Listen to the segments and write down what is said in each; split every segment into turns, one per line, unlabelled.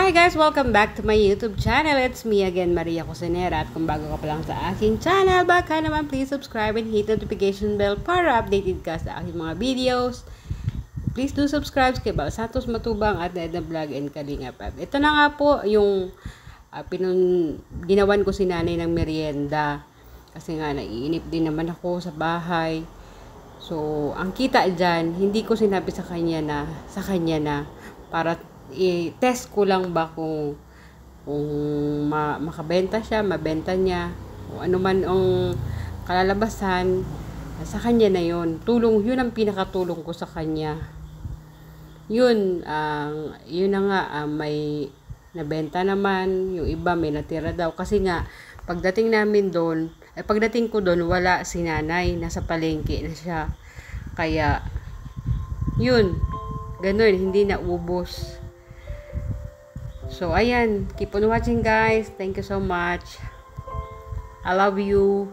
Hi guys! Welcome back to my YouTube channel. It's me again, Maria Cosinera. At kung bago ka pa lang sa aking channel, baka naman please subscribe and hit notification bell para updated ka sa aking mga videos. Please do subscribe kay Bal Santos Matubang at Edna Vlog and Kalinga Pab. Ito na nga po yung ginawan ko si nanay ng merienda. Kasi nga naiinip din naman ako sa bahay. So, ang kita dyan, hindi ko sinabi sa kanya na para i-test ko lang ba kung makabenta siya, mabenta niya, kung ano man ang kalalabasan, sa kanya na yun. Yun ang pinakatulong ko sa kanya. Yun na nga, may nabenta naman, yung iba may natira daw. Kasi nga, pagdating ko doon, wala si nanay, nasa palengke na siya. Kaya, yun, ganun, hindi naubos. So, ayan. Keep on watching, guys. Thank you so much. I love you.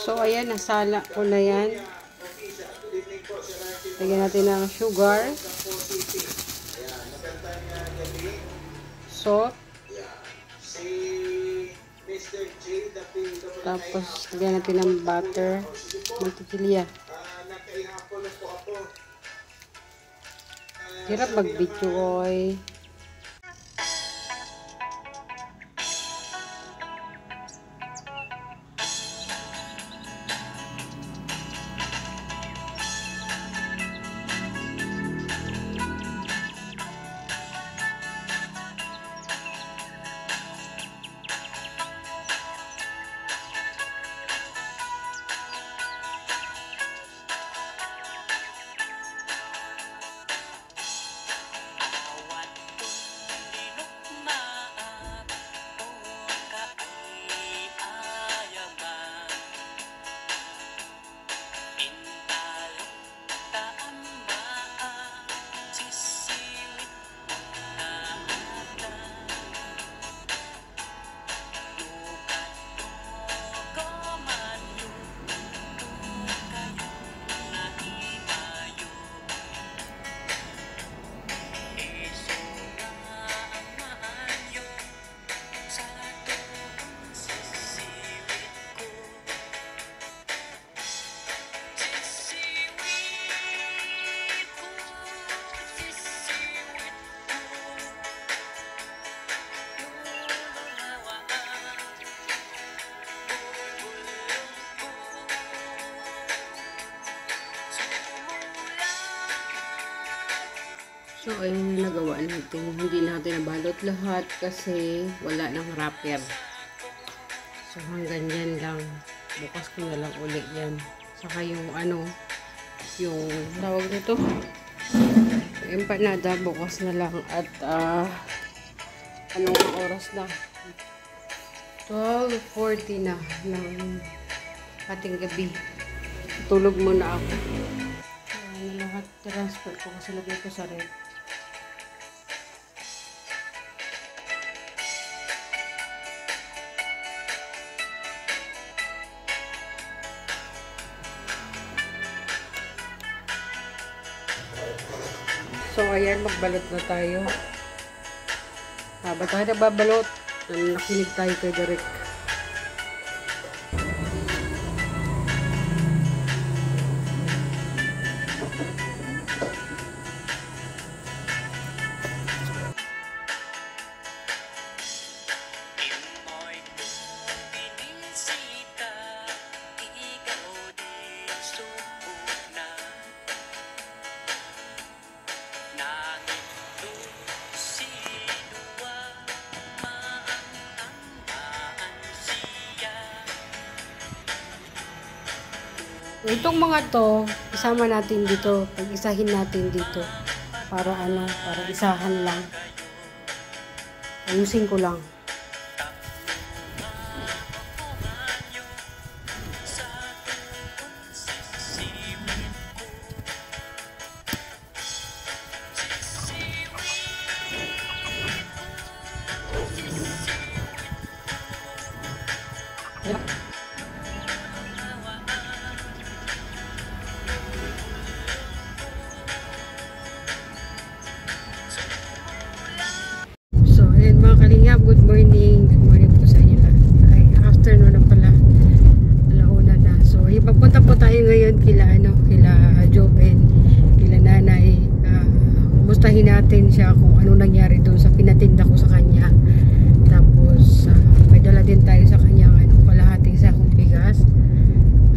So, ayan, nasala ko na yan. Lagyan natin ng sugar. Salt. Tapos, lagyan natin ng butter. Mantikilya. Hirap mag-video, oy. So, ayun na nagawa natin. Hindi natin nabalot lahat kasi wala nang wrapper. So, hanggang yan lang. Bukas ko na lang ulit yan. Saka yung yung tawag nito. Empanada, bukas na lang. At, anong oras na? 12:40 na ng ating gabi. Tulog muna ako. Ayan na lahat. Transfer ko kasi lagay ko sa rep. So, ayan, magbalot na tayo. Habang tayo nagbabalot, nakinig tayo kay Derek. Itong mga to, isama natin dito. Pag-isahin natin dito. Para para isahan lang. Ayusin ko lang. Good morning. Good morning po sa inyo lahat. Ay, afternoon na pala. Alauna na. So, ipagpunta po tayo ngayon kila Joven, kila nanay. Kumustahin natin siya kung ano nangyari doon sa pinatinda ko sa kanya. Tapos, may dala din tayo sa kanya kalahating sakong bigas.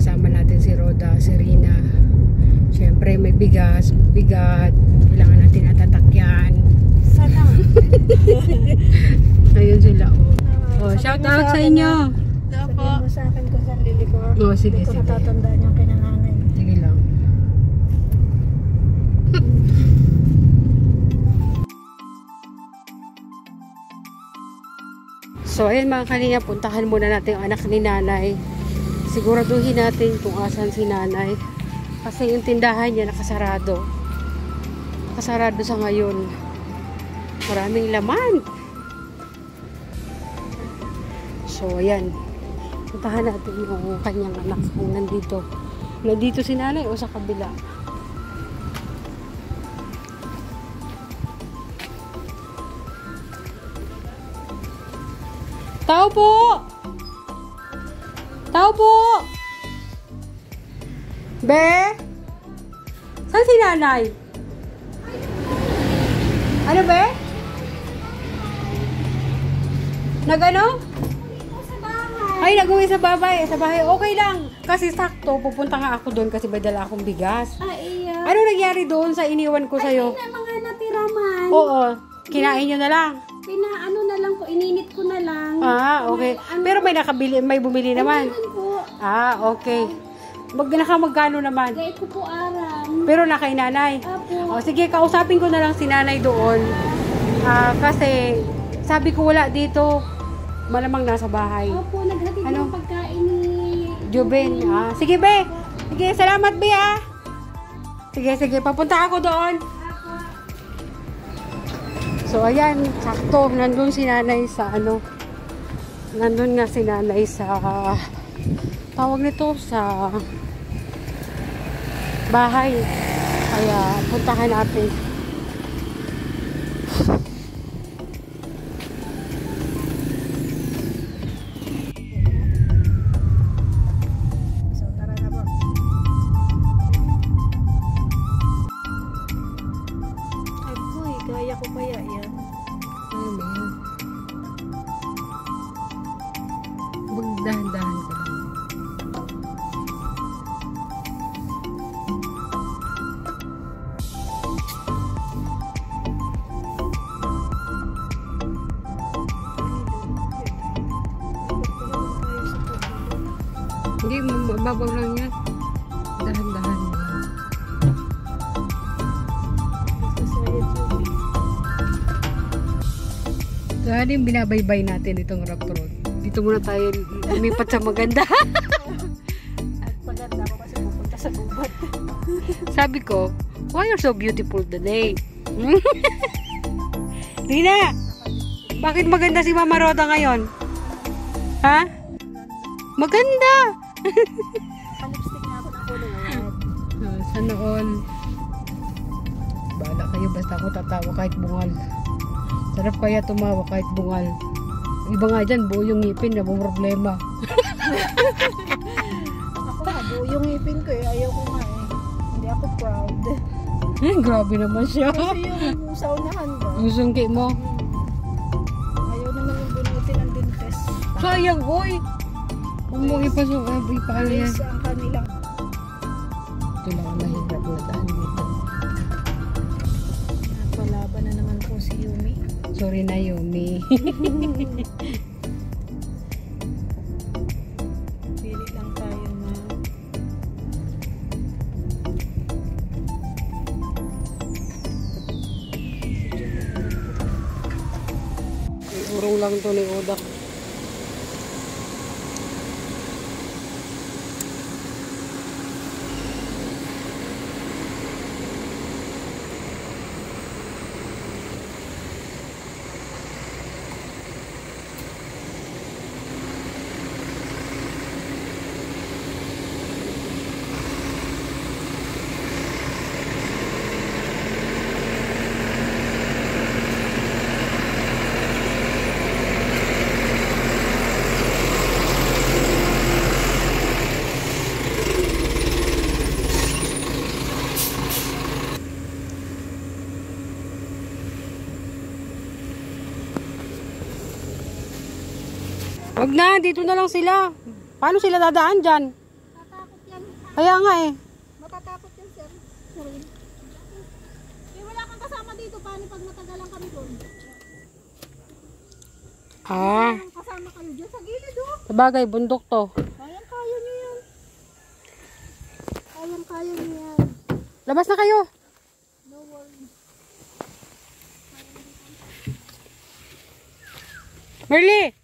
Kasama natin si Roda, si Rina. Siyempre, may bigas, bigat. Kailangan natin natatakyan. Sana. Ayun sila, shout out sa inyo.
Sabihin mo sa akin kung saan liliko.
Sige,
hindi ko
sige.
natatandaan yung kinananay.
Sige lang. So, ayun mga kalinga, puntahan muna natin yung anak ni nanay. Siguraduhin natin kung asan si nanay. Kasi yung tindahan niya nakasarado. Nakasarado sa ngayon. Maraming laman. So, ayan. Puntahan natin yung kanyang anak kung nandito. Nandito si nanay o sa kabila. Tao po! Tao po! Be? Saan si nanay? Ano be? Nag-ano? Ay, nag-uwi sa bahay. Sa bahay, okay lang. Kasi sakto, pupunta nga ako doon kasi may dala akong bigas.
Ay, iya.
Ano nangyari doon sa iniwan ko sa'yo?
Ay, mga natiraman.
Oo, kinain nyo na lang.
Pinaano na lang po, ininit ko na lang.
Ah, okay. Pero may nakabili, may bumili naman.
Meron po.
Ah, okay. Magkano naman?
Gaya ko po aram.
Pero nakay nanay.
Apo.
O, sige, kausapin ko na lang si nanay doon. Kasi sabi ko wala dito. Malamang nasa bahay.
Opo, naghatid
Ano?
ng pagkain ni
Joben. Sige, be. Sige, salamat, be, ah. Sige, papunta ako doon. So, ayan, sakto. Nandun si nanay sa nandun nga si nanay sa, tawag nito, sa bahay. Kaya, puntahan natin.
So, tara na po. Ay, boy, gaya ko kaya yan.
Ano ba yun? Magdahan-dahan ko lang. Hindi, mababaw lang yan. Dahan-dahan lang. Kaya yung binabaybay natin itong rock road. Dito muna tayo lumipat sa maganda.
At paganda ko kasi pupunta sa gubat.
Sabi ko, why you're so beautiful today? Rina, bakit maganda si Mama Roda ngayon? Ha? Maganda!
Palipstick na ako ng kulay.
Sa noon, bahala kayo basta ako tatawa kahit bungal. Sarap kaya tumawa kahit bungal. Iba nga dyan, buo yung ngipin na problema.
Ako nga, buo yung ngipin ko eh. Ayaw ko nga eh. Hindi ako proud.
Grabe naman siya.
Kasi yung sa unahan ba?
Yung sungki mo.
Ayaw naman yung bunutin ng dentes.
Sayang, oy! Huwag mo ipaano yan.
Yes, ang kanilang.
Ito lang ang mahirap na daan dito.
Napalaban na naman po si Yumi.
Sorry na, Yumi.
Pili lang tayo na.
Urong lang to ni Odak. Wag na, dito na lang sila. Paano sila dadaan dyan?
Matatakot yan.
Kaya nga eh.
Matatakot yan, sir. Sorry. Eh, wala kang kasama dito. Paano pag matagalan kami doon? Kasama kayo dyan sa gilid, oh.
Sabagay, bundok to.
Kayang-kaya niyo yan. Kayang-kaya niyo yan.
Labas na kayo.
No worries.
Merly!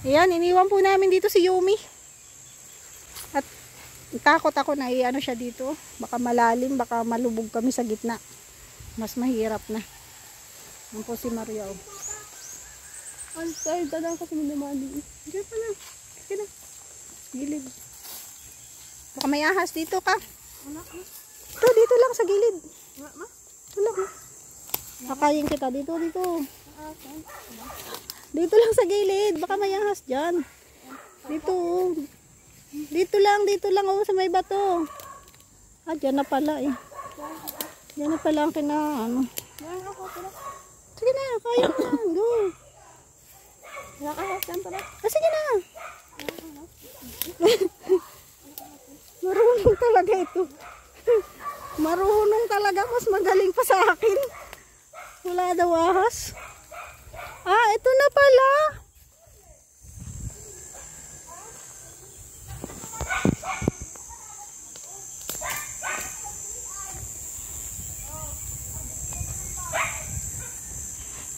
Ayan, iniwan po namin dito si Yumi. At takot ako na ano siya dito. Baka malalim, baka malubog kami sa gitna. Mas mahirap na. Yan po si Maria. Oh.
Ang side na kasi minamali.
Diyan pa na. Sige na. Gilid. Baka may ahas dito ka. Ito, dito lang sa gilid. Ito lang. Kakayin kita. Dito. Dito lang sa gilid. Baka may ahas dyan. Dito. Dito lang. Oh, sa may bato. Dyan na pala eh. Dyan na pala ang ano. Sige na. Kaya na. Go. Sige na. Marunong talaga ito. Marunong talaga. Mas magaling pa sa akin. Wala daw ahas. Ito na pala.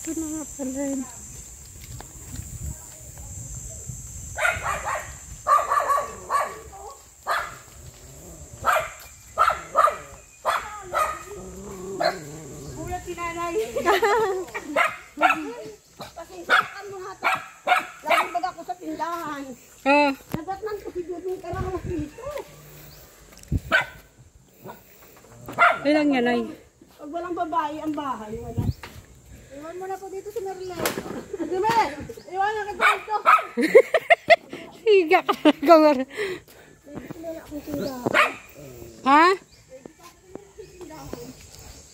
Ito na nga pala yun.
Pasensyakan mo nga ito. Lagi baga ako sa tindahan. Nabatnan ko si Jubin karang dito.
Ilang yan ay?
Pag walang babae ang bahay, wala. Iwan mo na po dito si Merle. Jubin! Iwan na ka dito.
Higa ka. Gamar. Ha?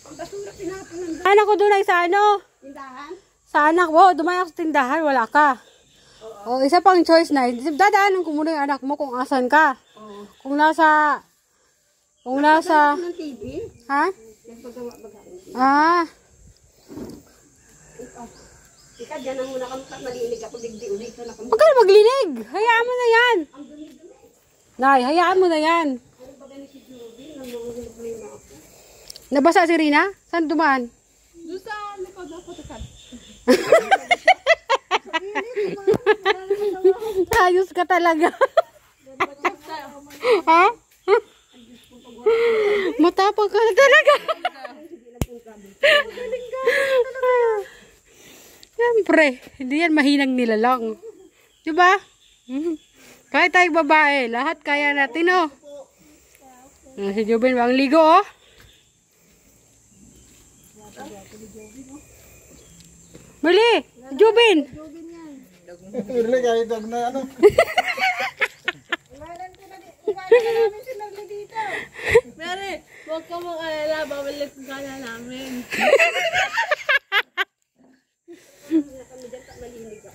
Ang basura pinapin ng
Anak ko doon ay sa ano?
tindahan.
Sa anak mo, dumayo ako sa tindahan, wala ka. Isa pang choice na. Dadaanan ko muna yung anak mo kung asan ka. Kung nasa...
Ng TV.
Ha?
Nagpagawa baga. Ika, dyan ang muna kami malinig ako. Digdi ulit na kami.
Huwag ka na maglinig. Hayaan mo na yan. Nay, hayaan mo na yan.
Ano ba ganun si Jubin? Ang mga problema ako.
Nabasa si Rina? Saan dumaan?
Doon sa likod ako takad.
Ayos ka talaga. Ha? Matapang ka na talaga. Siyempre, hindi yan mahinang nilalang. Diba? Kahit tayong babae, lahat kaya natin, oh. Si Jubin, bang ligo, oh. Mali! Jubin!
Irle kahit dag na ano.
Mary, huwag ka mag-alala. Babalik ka na namin.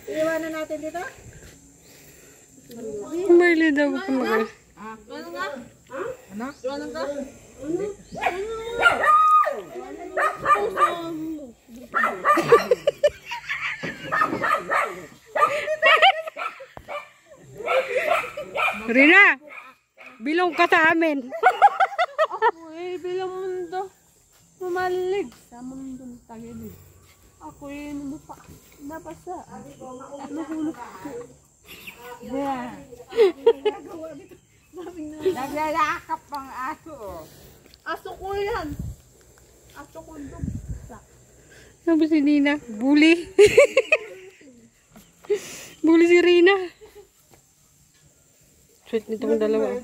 Iwanan natin dito.
Mali daw ko mag
Ano nga? Ano? Ano ka?
Rina! Bilong ka sa amin.
Ako bilang mundo. Mamalig sa mundo ng tagilid. Ako napasa. Nahulog ko. Yeah. Naglalakap ang aso. Aso ko yan. Aso ko dog.
Sabi si Nina, bully. Bully si Rina. Sweet nitong dalawa.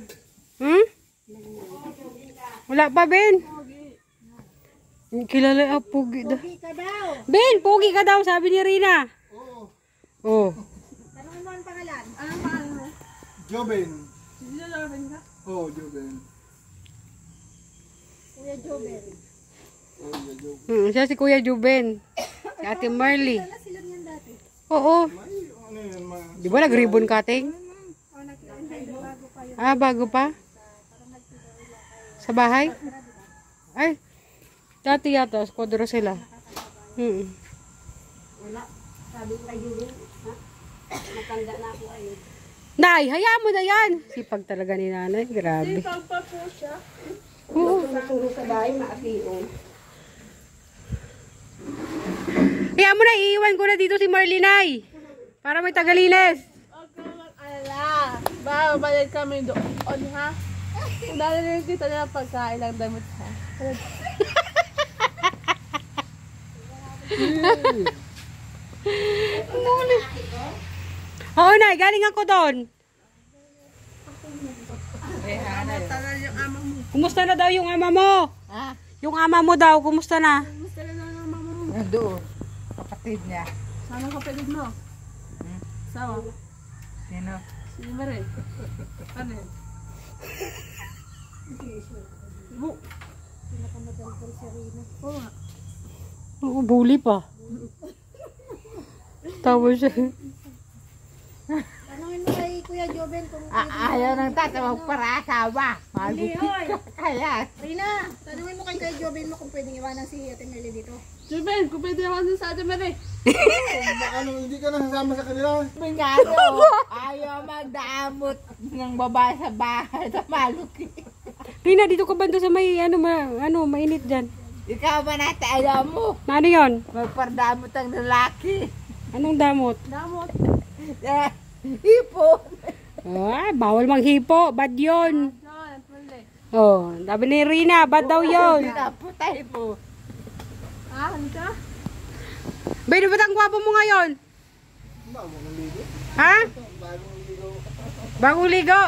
Wala pa, Ben. Kilala Pugi daw.
Pogi ka daw.
Ben, Pugi ka daw, sabi ni Rina. Oo.
Tanong mo ang pangalan.
Anong pangalan mo?
Jobin.
Nilalawin ka?
Oh, Jobin.
Kuya Jobel.
Oh, yeah, Jobin.
Siya si Kuya Juben. Si Ate Marley.
Wala sila niyan dati.
Oo.
May ano yun, mga...
Di ba nag-ribbon cutting?
Bago pa yun.
Bago pa? Sa bahay? Ay, dati yata, squadro sila.
Wala. Sabi ko kay Jubin, ha? Matanda na ako ayun.
Nay, hayaan mo na yan. Sipag talaga ni nanay. Grabe.
Pagpa po siya.
Oo.
Natulog sa bahay, maapion.
Hayaan mo na, iiwan ko na dito si Marley, Nay. Para may tagalinis.
Huwag ka mag-alala. Babalik kami doon, ha? Dalaling kita na pagkain ng damit, ha?
Oo, Nay. Galing ako doon. Kumusta na daw yung ama mo?
Ha?
Yung ama mo daw, kumusta na?
Doon. Kapatid niya.
Sana kapatid mo. Sawa.
Sino?
Si Mare. Ano yun?
Oo, bully pa. Tawa siya.
Tanungin mo kay Kuya Joven kung
Ayaw ng tatawag para asawa. Malupi ka kaya.
Rina, tanungin mo kay Kuya Joven mo kung pwedeng iwanan si Ate Merly dito.
Juben, kung pwede ako dun sa Ate Mare.
Hindi ka nasasama sa kanila.
Pingano, ayaw magdamot ng babae sa bahay sa malupi.
Rina, dito ka ba doon sa may, mainit dyan?
Ikaw ba natin alam mo?
Ano yun?
Magpardamot ang lalaki.
Anong damot?
Damot. Hipo.
Ah, bawal manghipo. Bad yun. Oh, sabi ni Rina, bad daw yun.
Pinaputay mo. Ah, ano ka?
Bino, ba't ang gwapo mo ngayon? Ha? Bagong ligo.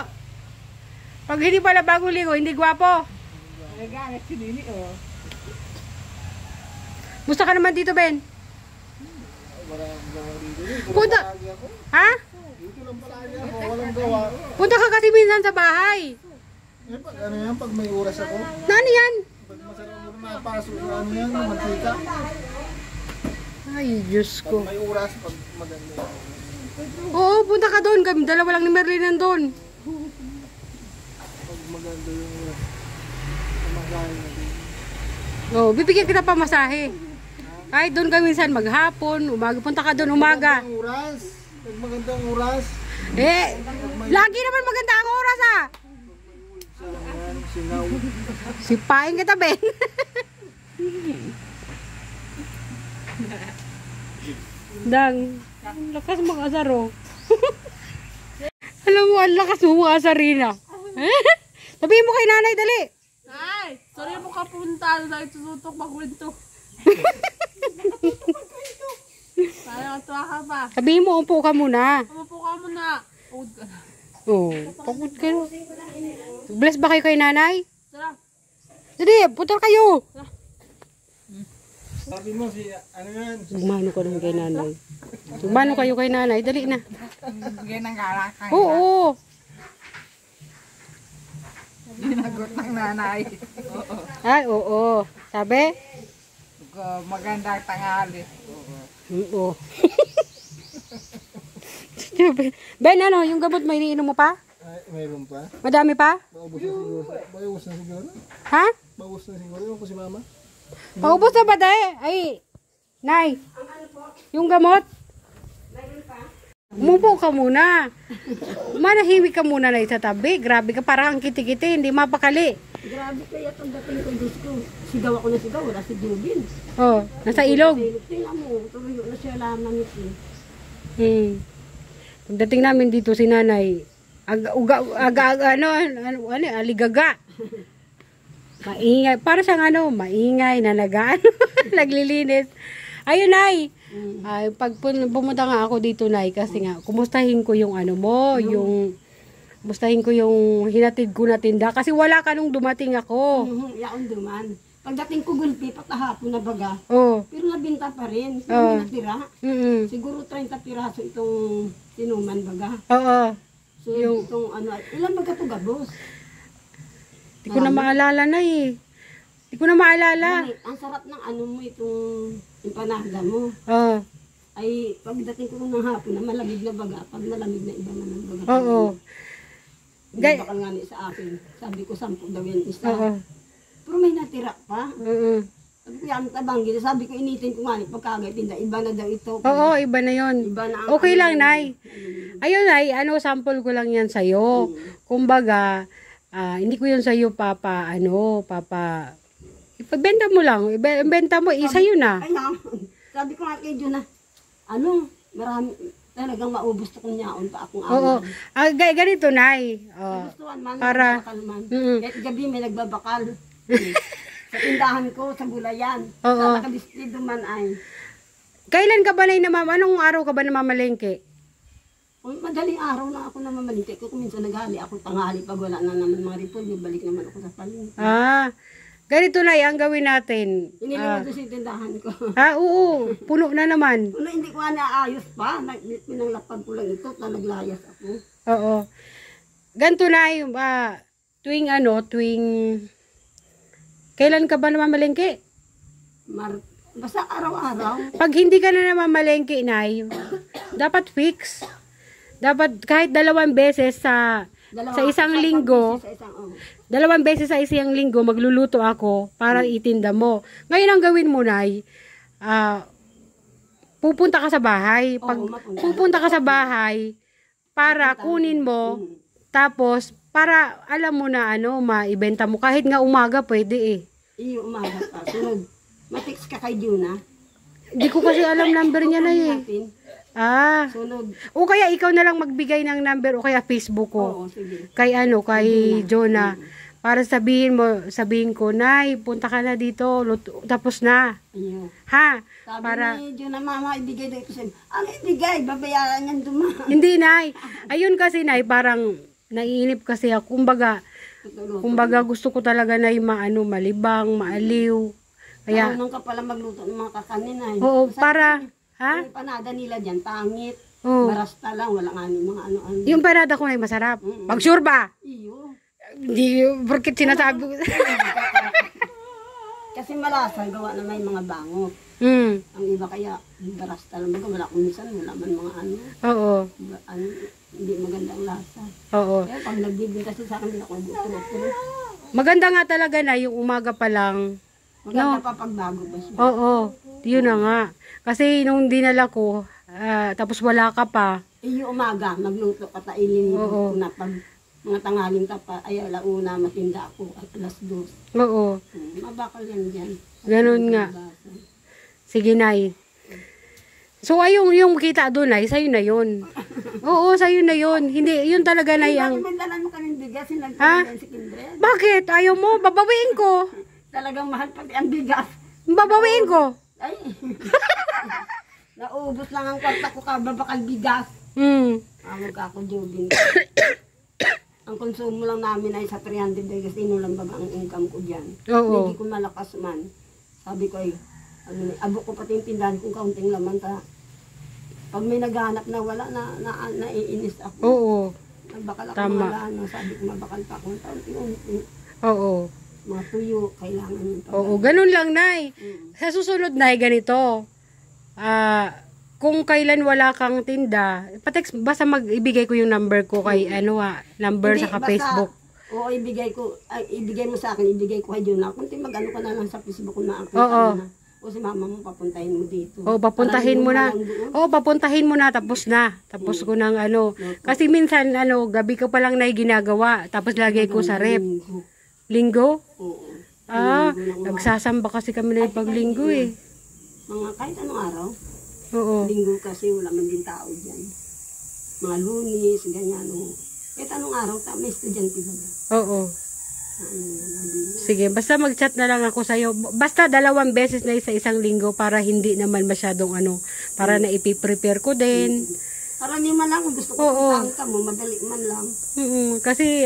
Pag hindi pala bagong ligo, hindi gwapo.
Nagalit si Nini, oh.
Musta ka naman dito, Ben?
Dito
Punta.
lang palagi ako.
Ha?
Dito lang palagi ako. Walang gawa.
Punta ka kasi minsan sa bahay.
Ano yan, pag may oras ako.
Nani yan?
Pag masarap mo na mapasok yung ano yan, yung mantika.
Ay, Diyos ko.
May oras pag maganda yan.
Oo, punta ka doon. Kami dalawa lang ni Merlin nandun.
Pag maganda yung kumakain natin.
Oh, bibigyan kita pa masahe. Kahit doon ka minsan maghapon, umaga. Punta ka doon umaga.
Magandang oras. Pag magandang oras.
Eh, lagi naman maganda ang oras ah.
Yan, singaw.
Sipain kita, Ben. Dang, ang lakas mag-asar oh. Alam mo, ang lakas mo mag-asar, Rina. Sabihin mo kay nanay, dali.
Ay, sorry mo ka punta dahil tututok magkwento. Parang tuwa ka pa.
Sabihin mo, umpo ka muna.
Umupo ka muna. Ugod ka na.
Oh, pagod ka. Bless ba kayo kay nanay?
Tara.
Dali, putol kayo.
Sabi mo si, ano yan?
Sumano ka naman kay nanay. Sumano kayo kay nanay, dali na.
Bigyan ng galakang.
Oo.
Ginagot ng nanay.
Ay, oo. Sabi?
Magandang tanghali.
Oo. Ben, ano, yung gamot mo, iniinom mo pa?
Ay, mayroon pa?
Madami pa?
Maubos na siguro. Maubos na siguro.
Ha?
Maubos na siguro. Yung ko si mama.
Paubos na ba, day? Ay, nay. Yung gamot? Umupo ka muna. Manahimik ka muna na sa tabi. Grabe ka, parang ang kiti-kiti, hindi mapakali.
Grabe kaya pagdating ko, Diyos ko. Sigaw ako na sigaw, wala si Jubin.
Oh, nasa ilog.
Tingnan mo, tuloy na siya laman nito.
Pagdating namin dito si nanay, aligaga. Maingay, para siyang maingay, nanagaan, naglilinis. Ayun, Nay. Ay, pag pumunta nga ako dito, Nay, kasi nga, kumustahin ko yung kumustahin ko yung hinatid ko na tinda. Kasi wala ka nung dumating ako.
Yaon duman. Pagdating ko gulpi, patahapon na baga.
Oh.
Pero nabinta pa rin. Hindi
Oh.
natira. Siguro 30 piraso itong tinuman baga.
Oo.
So, itong ilan baga ito gabos?
Hindi ko na maalala, Nay. Hindi ko na maalala.
Ang sarap ng mo itong empanada mo.
Oo.
Ay, pagdating ko ng hapon na malamig na baga, pag malamig na iba naman baga.
Oo.
Bakal nga ni sa akin. Sabi ko, 10 daw yan isa.
Oo.
Pero may natira pa.
Oo.
Sabi ko, yan tabanggi. Sabi ko, initin ko nga ni pagkagay tinda. Iba na daw ito.
Oo, iba na yon.
Iba na ang
Okay lang, Nay. Ayun, Nay, sample ko lang yan sa'yo. Kumbaga, hindi ko yun sa'yo, ipabenta mo lang. Ibenta mo, isa yun na.
Ay, sabi ko nga kay Juna, marami, talagang maubos to kung yaon pa akong
Oo. Ganito, Nay.
Gustuhan man,
para-
nagbabakal man.
Mm-mm.
Kahit gabi may nagbabakal. Sa tindahan ko, sa gulayan.
Oo.
Sa nakadistido man ay.
Kailan ka ba na anong araw ka ba namamalengke?
Uy, madaling araw na ako namamalingke ko. Kung minsan naghali ako tanghali pag wala na naman mga repolyo, balik naman ako sa palengke.
Ganito na ang gawin natin.
Iniwan ko sa tindahan ko.
Oo, puno na naman.
Ano, hindi ko naayos pa. Pinanglapag ko lang ito na naglayas ako.
Oo. Ganito na tuwing kailan ka ba namamalengke?
Basta araw-araw.
Pag hindi ka na namamalengke, Nay, dapat fix. Dapat kahit 2 beses sa isang linggo, 2 beses sa isang linggo, magluluto ako para itinda mo. Ngayon ang gawin mo, Nay, pupunta ka sa bahay. Pag pupunta ka sa bahay, para kunin mo, tapos para alam mo na maibenta mo. Kahit nga umaga, pwede eh.
Iyo, umaga pa. Sunod, matix ka kay Juna.
Hindi ko kasi alam number niya na eh.
Sunod.
O kaya ikaw na lang magbigay ng number o kaya Facebook ko.
Oo, sige.
Kay Jonah. Para sabihin ko, Nay, punta ka na dito, tapos na.
Iyo.
Ha?
Sabi ni Juna, mama, ibigay daw ito sa'yo. Ang ibigay, babayaran niyan dumaan.
Hindi, Nay. Ayun kasi, Nay, parang naiinip kasi ako. Kumbaga gusto ko talaga na malibang, maaliw. Kaya,
Marunong ka pala magluto ng mga kakanin ay.
oo, para,
Yung panada nila dyan, pangit.
Oo.
Barasta lang, walang mga ano-ano.
Yung parada ko na masarap. Pag sure ba?
Iyo.
Hindi, porkit sinasabi ko.
Kasi malasa, gawa na may mga bangot. Ang iba kaya, barasta lang. Baga, wala kung minsan, wala man mga
Oo.
hindi magandang lasa.
Oo.
Kaya pag nagbibinta siya sa akin, hindi ako buto-buto.
Maganda nga talaga na yung umaga pa lang.
Maganda pa pag bago ba siya.
Oo. Yun na nga. Kasi nung dinala ko, tapos wala ka pa.
Iyo umaga, magluto ka tainin
Oo.
na pag mga tanghaling ka pa, ay alauna, matinda ako at alas 2.
Oo.
Mabakal yan dyan.
Ganun nga. Sige, Nay. So, yung kita doon, Nay, sa'yo na yun. Oo, sa'yo na yun. Hindi, yun talaga, Nay, ang...
Bindalan mo kaming bigas,
Ha?
si Kindred.
Bakit? Ayaw mo? Babawiin ko.
Talagang mahal pati ang bigas.
Babawiin ko.
Ay. Naubos lang ang kwarta ko kababakal bigas. Ako Jobin. Ang konsumo lang namin ay sa 300 kasi inulang baga ang income ko dyan.
Oo.
Hindi ko malakas man. Sabi ko ay, abo ko pati yung tindahan kung kaunting laman ta. Pag may naghanap na wala, naiinis ako.
Oo.
Nagbakal ako
Tama.
mga sabi ko mabakal pa akong taon-unti.
Oo.
Mga tuyo, kailangan yung
Oo, ganun lang, Nay. Sa susunod, Nay, ganito. Kung kailan wala kang tinda, basta ibigay ko yung number ko kay, number
Hindi,
sa
basta,
Facebook.
Oo, ibigay mo sa akin, ibigay ko kay Jonah. Kunti mag-ano ka na lang sa Facebook kung na-upload
Oo.
na. O si mama mo, papuntahin mo dito.
Oo, papuntahin mo na. Oo, papuntahin mo na, tapos na. Tapos ko ng Kasi minsan, gabi ko pa lang na ginagawa. Tapos lagay ko sa rep. Linggo?
Oo.
Nagsasamba kasi kami na pag linggo eh.
Mga kahit anong araw.
Oo.
Linggo kasi wala man din tao dyan. Mga Lunes, ganyan. Kahit anong araw, may estudyante ba?
Oo. Sige, basta mag-chat na lang ako sa'yo. Basta 2 beses na sa isang linggo para hindi naman masyadong para na ipiprepare ko din.
Karami man lang, gusto ko puntahan ka mo, madali man lang.
Kasi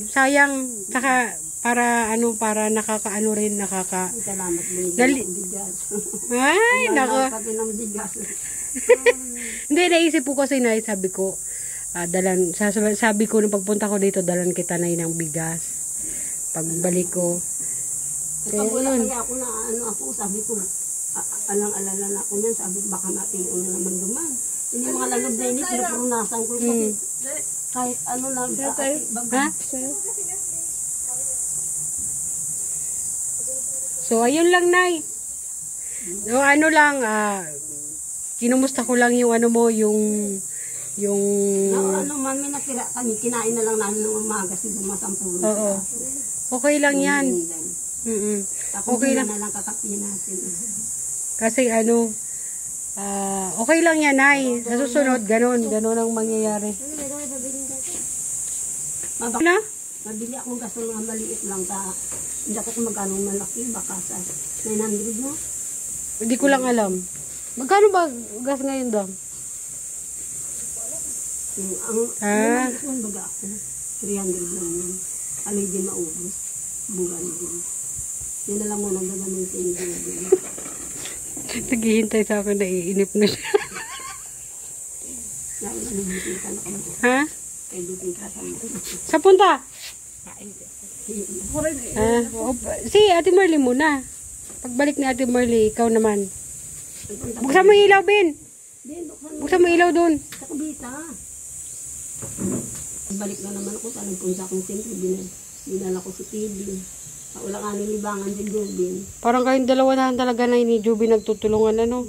sayang, saka para nakakaano rin,
Salamat, binigyan ng bigas.
Ay, nako.
Pati ng bigas.
Hindi, naisip ko kasi na, sabi ko, sabi ko nung pagpunta ko dito, dalan kita na ng bigas. Pagbalik ko.
Pag wala kaya ako na sabi ko, alang-alala na ako niyan, sabi ko, baka matiyo na naman duman. Hindi mga lalob na init, pinupunasan ko kasi kahit lang,
Ha? So, ayun lang, Nay. So, kinumusta ko lang yung
man, may natira kami, kinain na lang namin ng umaga, siguro masampulo.
Oo. Okay lang yan. Okay lang.
Na lang kakapihin natin.
Kasi okay lang yan, Nay. Sa susunod, ganun ang mangyayari.
Mabili akong gasol nga maliit lang hindi ako kung magkano malaki, baka sa 900 mo.
Hindi ko lang alam. Magkano ba gas ngayon daw?
Ang baga ako, 300 lang yun. Alay din maubos. Buwan din. Yun na lang muna gagamitin din.
Naghihintay sa akin na iinip na siya.
Naiinibitin na kami.
Ha?
Kay Dutin ka sa mga.
Sa punta? Si Ate Marley muna. Pagbalik ni Ate Marley, ikaw naman. Buksan mo yung ilaw, Ben. Buksan mo yung ilaw doon.
Sa kubita. Balik na naman ako. Tanong punta akong siyempre. Dinala ko si TV. Wala nga nilibangan si Jubin.
Parang kayong dalawa na talaga na ni Jubin nagtutulungan, ano?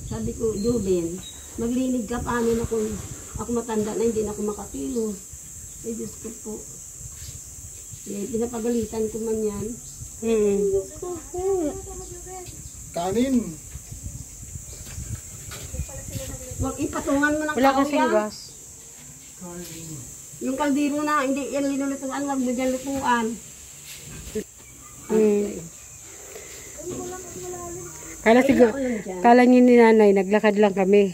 Sabi ko, Jubin, maglinig ka paano ako. Ako matanda na, hindi na ako makakilos. Ay, Diyos ko po. Pinapagalitan ko man yan.
Kanin.
Huwag ipatungan mo ng
Wala kasing gas.
Yung kaldero na, hindi yan linulutuan, huwag mo dyan lutuan.
Kala niyo ni nanay, naglakad lang kami.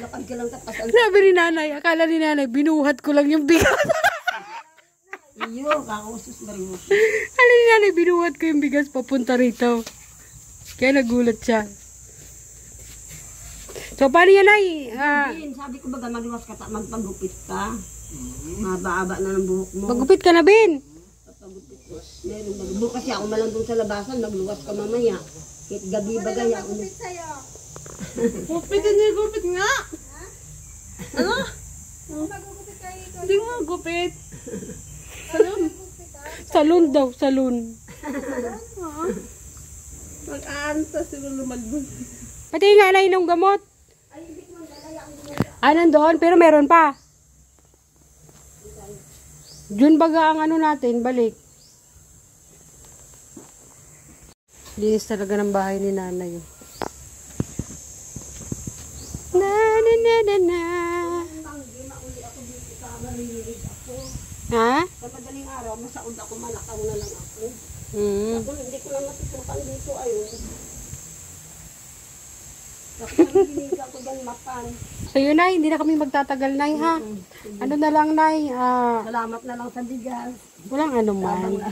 Lakad ka lang tapos ang
Sabi ni nanay, akala ni nanay, binuhat ko lang yung bigas.
iyo, kakaustos ba rin mo?
Akala ni nanay, binuhat ko yung bigas papunta rito. Kaya nagulat siya. So, paano yan, Nay?
Sabi ko baga, magluwas ka, magpagupit ka. Maba-aba na ng buhok mo.
Magupit ka na, Ben.
Meron ba? Bukas ako malang doon sa labasan, magluwas ka mamaya. Kahit gabi bagay ako.
Gupit niya, gupit nga. Ano? Hindi nga gupit. Salon.
Salon daw, salon.
Mag-aanta sila lumalbon.
Pati nga na inom gamot. Nandun, pero meron pa. June baga ang ano natin, balik. Linis talaga ng bahay ni nanay. Na na na na na. Ha?
Sa madaling araw, masaod ako, malakaw na lang ako. Ako hindi ko lang natutukan dito, ayun. Tapos nagbiliga ko dyan mapan.
So yun, Nay, hindi na kami magtatagal, Nay, ha? Ano na lang, Nay?
Salamat na lang sa bigas.
Walang ano man.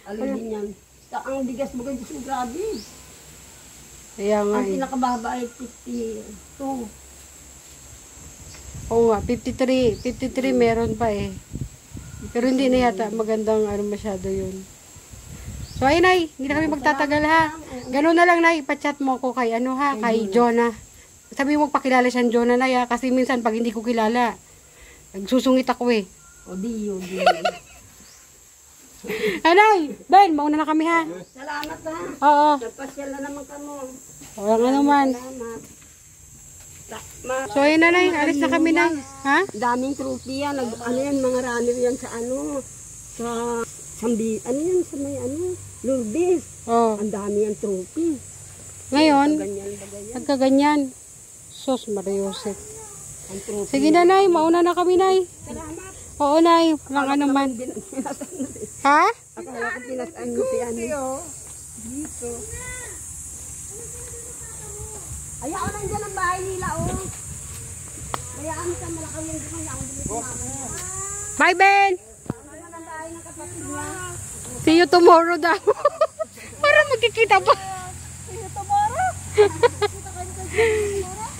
Alin din yan. Ang bigas mo kayo, grabe.
Kaya nga,
Ang pinakababa ay 52.
oo nga, 53 meron pa eh. Pero hindi na yata magandang ano masyado yun. So ayun, Nay, hindi na kami magtatagal, ha? Ganun na lang, Nay, ipachat mo ko kay ano, ha? Kay Jonah. Sabi mo pakilala siyang Jonah, Nay, ha? Kasi minsan pag hindi ko kilala, nagsusungit ako eh.
O diyo.
Anay, Ben, mauna na kami, ha?
Salamat ha.
Oo.
Nagpasyal na naman kamo.
Walang ano man.
Salamat.
So ayun na, Nay, alis na kami, Nay. Ha?
Daming trophy yan. Ano yan, mga runner yan sa ano. Sa sambi, ano yan, sa may ano. Lourdes.
Oo.
Ang dami yan trophy.
Ngayon,
Ganyan bagay yan.
nagkaganyan. Sos, Mariosep.
Ang trophy.
Sige na, Nay, mauna na kami, Nay.
Salamat.
Oo, Nay, walang ano man. Ha?
Akala ko pinasaan mo si ano. Dito. Ayaw na dyan ang bahay nila, oh. Hayaan ka, malakaw yung gumaya. Ang dito mamaya.
Bye, Ben!
Ano na ang bahay ng kapatid niya?
See you tomorrow daw. Para magkikita pa.
See you tomorrow.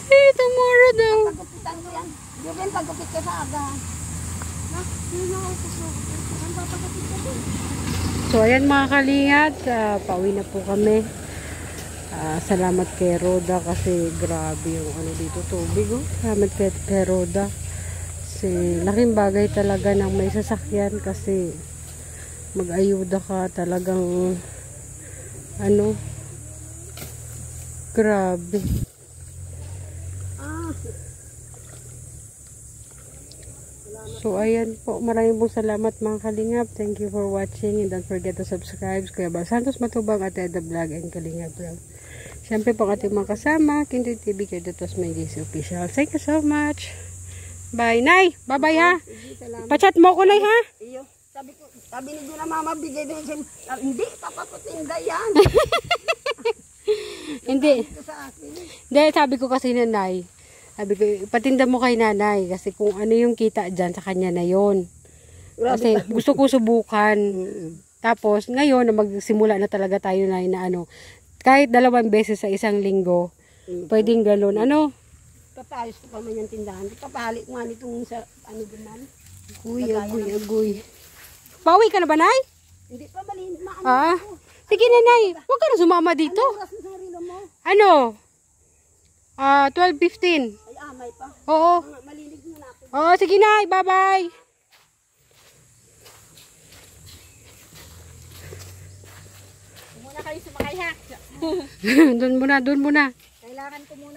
See you tomorrow daw.
Pagkupitan ko yan. Juben, pagkupit ka sa aga.
So, ayan mga kalingat. Pauwi na po kami. Salamat kay Roda kasi grabe yung ano dito tubig. Oh. Salamat kay Roda. Kasi laking bagay talaga ng may sasakyan kasi mag-ayuda ka talagang ano grabe. So, ayan po. Maraming pong salamat mga kalingap. Thank you for watching and don't forget to subscribe. Kuya Bal Santos Matubang at Eda Vlog and Kalingap Vlog. Siyempre po ang ating mga kasama, Kintoy TV, Kuya Datos, may JC Official. Thank you so much. Bye, Nay. Bye-bye, ha. Pachat mo ko, Nay, ha.
Iyo. Sabi ni Dula, mama, bigay din siya. Hindi, papaputinda yan.
Hindi.
Ito sa akin.
Hindi, sabi ko kasi nanay. Sabi ko, ipatinda mo kay nanay. Kasi kung ano yung kita dyan, sa kanya na yon. Kasi gusto ko subukan. Tapos, ngayon, na magsimula na talaga tayo na ano, kahit 2 beses sa isang linggo, pwedeng galon. Ano?
Papayos ko pa man yung tindahan. Papalit nga nitong sa ano naman.
Agoy. Pauwi ka na ba, nay?
Hindi pa malinis.
Ah? Sige, nanay. Huwag ka na sumama dito.
Oras na sa rilo mo.
Ano? 12:15.
Ay, amay pa.
Oo.
Malilig na ako.
Oo, sige, nay. Bye-bye.
Muna kayo sumakay ha.
Doon muna.
Kailangan ko muna